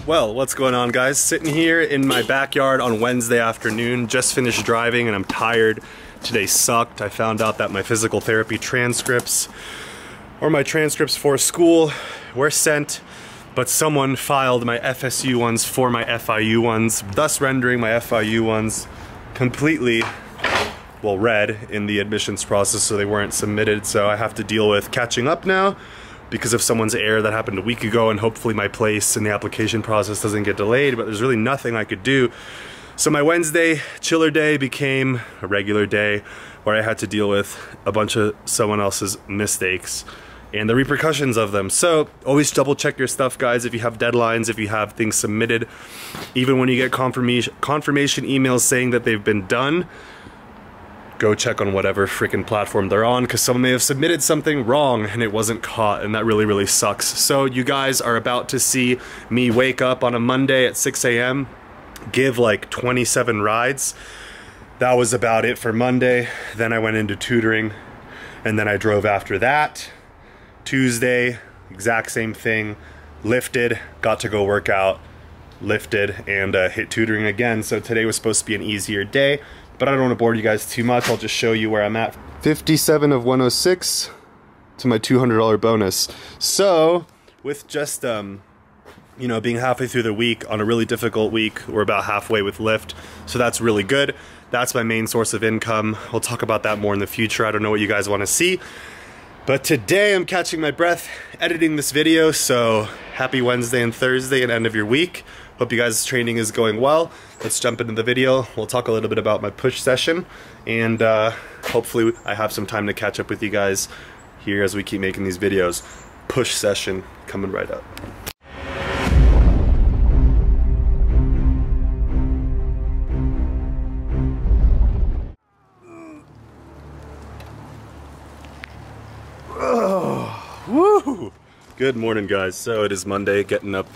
Well, what's going on, guys? Sitting here in my backyard on Wednesday afternoon, just finished driving and I'm tired. Today sucked. I found out that my physical therapy transcripts, or my transcripts for school, were sent, but someone filed my FSU ones for my FIU ones, thus rendering my FIU ones completely, well, red in the admissions process, so they weren't submitted. So I have to deal with catching up now because of someone's error that happened a week ago, and hopefully my place in the application process doesn't get delayed, but there's really nothing I could do. So my Wednesday chiller day became a regular day where I had to deal with a bunch of someone else's mistakes and the repercussions of them. So always double check your stuff, guys, if you have deadlines, if you have things submitted. Even when you get confirmation emails saying that they've been done, go check on whatever freaking platform they're on, because someone may have submitted something wrong and it wasn't caught, and that really sucks. So you guys are about to see me wake up on a Monday at 6 a.m., give like 27 rides. That was about it for Monday. Then I went into tutoring, and then I drove after that. Tuesday, exact same thing. Lifted, got to go work out, lifted, and hit tutoring again. So today was supposed to be an easier day, but I don't want to bore you guys too much. I'll just show you where I'm at. 57 of 106 to my $200 bonus. So with just you know, being halfway through the week on a really difficult week, we're about halfway with Lyft, so that's really good. That's my main source of income. We'll talk about that more in the future. I don't know what you guys want to see, but today I'm catching my breath editing this video. So happy Wednesday and Thursday and end of your week. Hope you guys' training is going well. Let's jump into the video. We'll talk a little bit about my push session, and hopefully I have some time to catch up with you guys here as we keep making these videos. Push session coming right up. Oh, woo! Good morning, guys. So it is Monday, getting up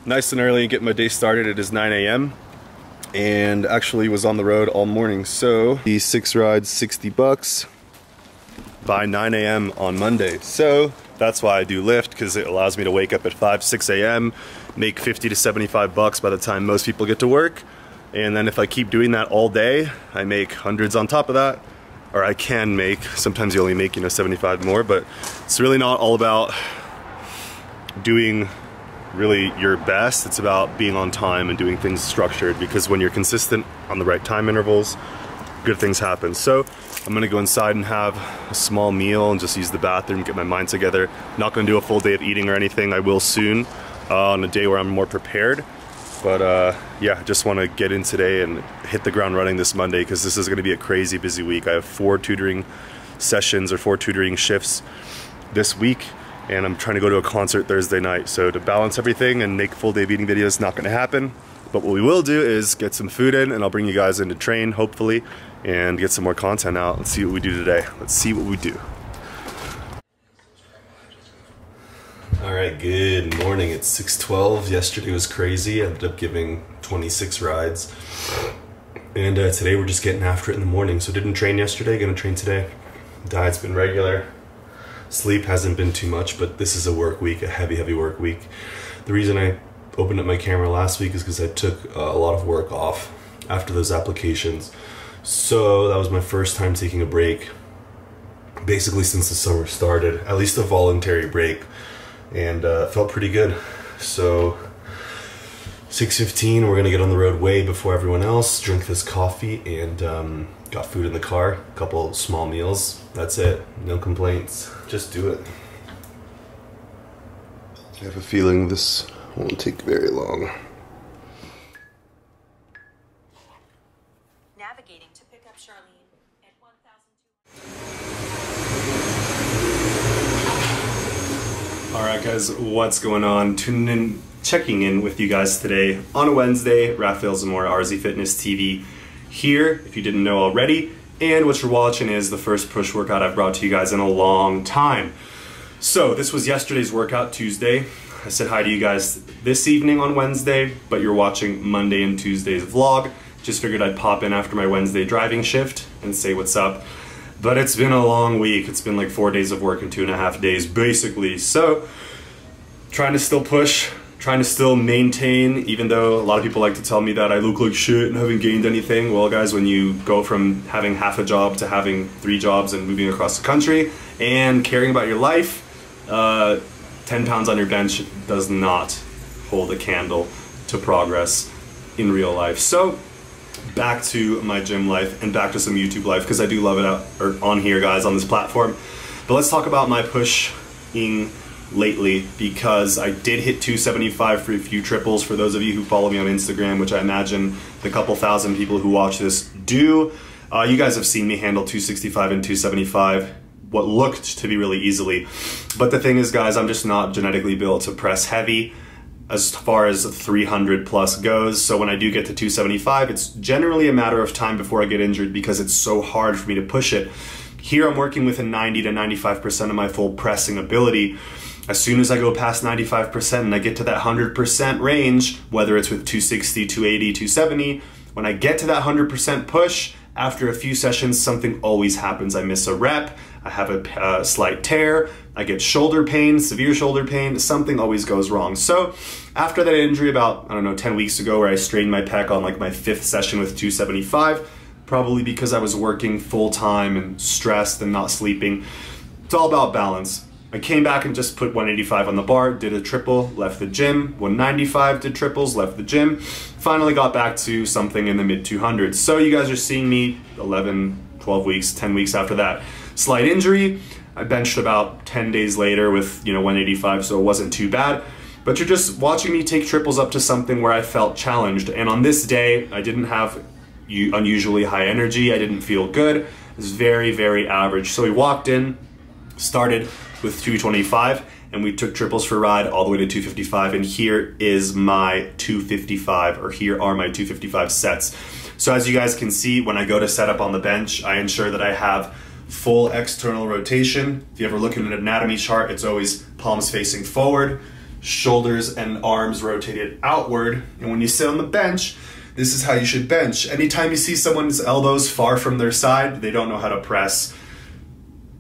nice and early and getting my day started. It is 9 a.m. and actually was on the road all morning. So these 6 rides, 60 bucks by 9 a.m. on Monday. So that's why I do Lyft, because it allows me to wake up at 5, 6 a.m., make 50 to 75 bucks by the time most people get to work. And then if I keep doing that all day, I make hundreds on top of that. Or I can make, sometimes you only make, you know, 75 more, but it's really not all about doing really your best. It's about being on time and doing things structured, because when you're consistent on the right time intervals, good things happen. So I'm gonna go inside and have a small meal and just use the bathroom, get my mind together. Not gonna do a full day of eating or anything. I will soon, on a day where I'm more prepared. But yeah, just want to get in today and hit the ground running this Monday, because this is going to be a crazy busy week. I have 4 tutoring sessions or 4 tutoring shifts this week, and I'm trying to go to a concert Thursday night. So to balance everything and make full day of eating videos is not going to happen. But what we will do is get some food in, and I'll bring you guys in to train, hopefully, and get some more content out. Let's see what we do today. Let's see what we do. Alright, good morning. It's 6:12. Yesterday was crazy. I ended up giving 26 rides. And today we're just getting after it in the morning. So didn't train yesterday, gonna train today. Diet's been regular. Sleep hasn't been too much, but this is a work week, a heavy work week. The reason I opened up my camera last week is because I took a lot of work off after those applications. So that was my first time taking a break, basically since the summer started, at least a voluntary break. And felt pretty good. So 6:15, we're gonna get on the road way before everyone else, drink this coffee, and got food in the car, a couple small meals. That's it, no complaints, just do it. I have a feeling this won't take very long. Navigating to pick up Charlene at 1,200. Alright guys, what's going on? Tuning in, checking in with you guys today on a Wednesday. Raphael Zamora, RZ Fitness TV here, if you didn't know already. And what you're watching is the first push workout I've brought to you guys in a long time. So this was yesterday's workout, Tuesday. I said hi to you guys this evening on Wednesday, but you're watching Monday and Tuesday's vlog. Just figured I'd pop in after my Wednesday driving shift and say what's up. But it's been a long week. It's been like 4 days of work and 2.5 days basically. So trying to still push, trying to still maintain, even though a lot of people like to tell me that I look like shit and haven't gained anything. Well guys, when you go from having half a job to having 3 jobs and moving across the country and caring about your life, 10 pounds on your bench does not hold a candle to progress in real life. So back to my gym life and back to some YouTube life, because I do love it out or on here, guys, on this platform. But let's talk about my pushing lately, because I did hit 275 for a few triples. For those of you who follow me on Instagram, which I imagine the couple thousand people who watch this do, you guys have seen me handle 265 and 275, what looked to be really easily. But the thing is, guys, I'm just not genetically built to press heavy as far as 300 plus goes. So when I do get to 275, it's generally a matter of time before I get injured, because it's so hard for me to push it. Here I'm working with a 90 to 95% of my full pressing ability. As soon as I go past 95% and I get to that 100% range, whether it's with 260, 280, 270, when I get to that 100% push, after a few sessions, something always happens. I miss a rep, I have a slight tear, I get shoulder pain, severe shoulder pain, something always goes wrong. So after that injury about, I don't know, 10 weeks ago, where I strained my pec on like my 5th session with 275, probably because I was working full time and stressed and not sleeping. It's all about balance. I came back and just put 185 on the bar, did a triple, left the gym, 195, did triples, left the gym, finally got back to something in the mid 200s. So you guys are seeing me 11, 12 weeks, 10 weeks after that slight injury. I benched about 10 days later with 185, so it wasn't too bad. But you're just watching me take triples up to something where I felt challenged. And on this day, I didn't have unusually high energy. I didn't feel good. It was very, very average. So we walked in, started with 225, and we took triples for a ride all the way to 255, and here is my 255, or here are my 255 sets. So as you guys can see, when I go to set up on the bench, I ensure that I have full external rotation. If you ever look at an anatomy chart, it's always palms facing forward, shoulders and arms rotated outward, and when you sit on the bench, this is how you should bench. Anytime you see someone's elbows far from their side, they don't know how to press.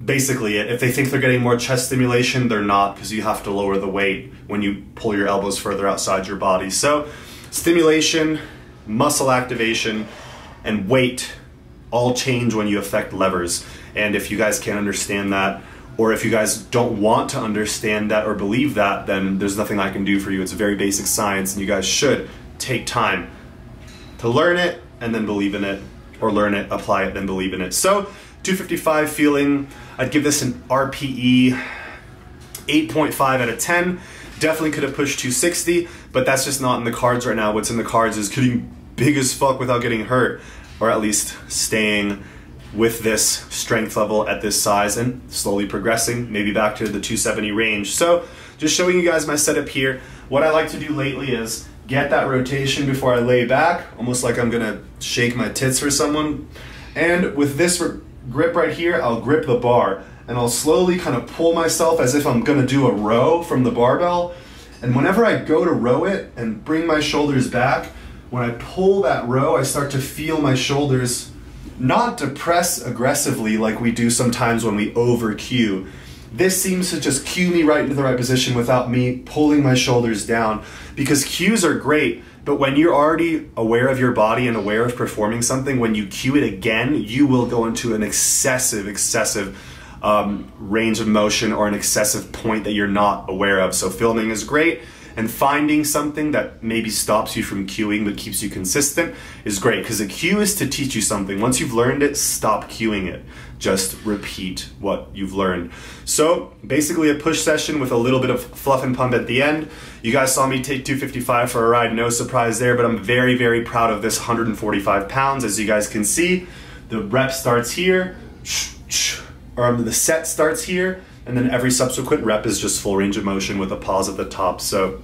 Basically, if they think they're getting more chest stimulation, they're not, because you have to lower the weight when you pull your elbows further outside your body. So stimulation, muscle activation, and weight all change when you affect levers. And if you guys can't understand that, or if you guys don't want to understand that or believe that, then there's nothing I can do for you. It's very basic science, and you guys should take time to learn it and then believe in it, or learn it, apply it, then believe in it. So 255 feeling, I'd give this an RPE 8.5 out of 10. Definitely could have pushed 260, but that's just not in the cards right now. What's in the cards is getting big as fuck without getting hurt, or at least staying with this strength level at this size and slowly progressing, maybe back to the 270 range. So just showing you guys my setup here. What I like to do lately is get that rotation before I lay back, almost like I'm gonna shake my tits for someone. And with this grip right here, I'll grip the bar and I'll slowly kind of pull myself as if I'm gonna do a row from the barbell. And whenever I go to row it and bring my shoulders back, when I pull that row, I start to feel my shoulders not depress aggressively like we do sometimes when we over cue. This seems to just cue me right into the right position without me pulling my shoulders down, because cues are great, but when you're already aware of your body and aware of performing something, when you cue it again, you will go into an excessive range of motion, or an excessive point that you're not aware of. So filming is great, and finding something that maybe stops you from cueing but keeps you consistent is great, because a cue is to teach you something. Once you've learned it, stop cueing it. Just repeat what you've learned. So basically a push session with a little bit of fluff and pump at the end. You guys saw me take 255 for a ride, no surprise there, but I'm very, very proud of this 145 pounds. As you guys can see, the rep starts here, or the set starts here, and then every subsequent rep is just full range of motion with a pause at the top. So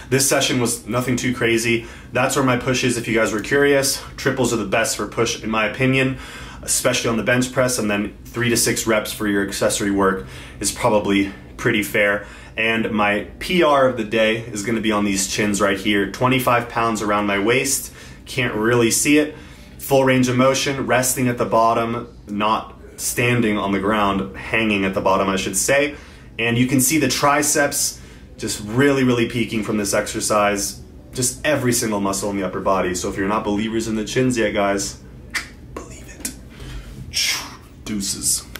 this session was nothing too crazy. That's where my push is, if you guys were curious. Triples are the best for push, in my opinion, especially on the bench press, and then 3 to 6 reps for your accessory work is probably pretty fair. And my PR of the day is gonna be on these chins right here. 25 pounds around my waist, can't really see it. Full range of motion, resting at the bottom, not standing on the ground, hanging at the bottom, I should say. And you can see the triceps Just really, really peaking from this exercise. Just every single muscle in the upper body. So if you're not believers in the chins yet, guys, believe it. Deuces.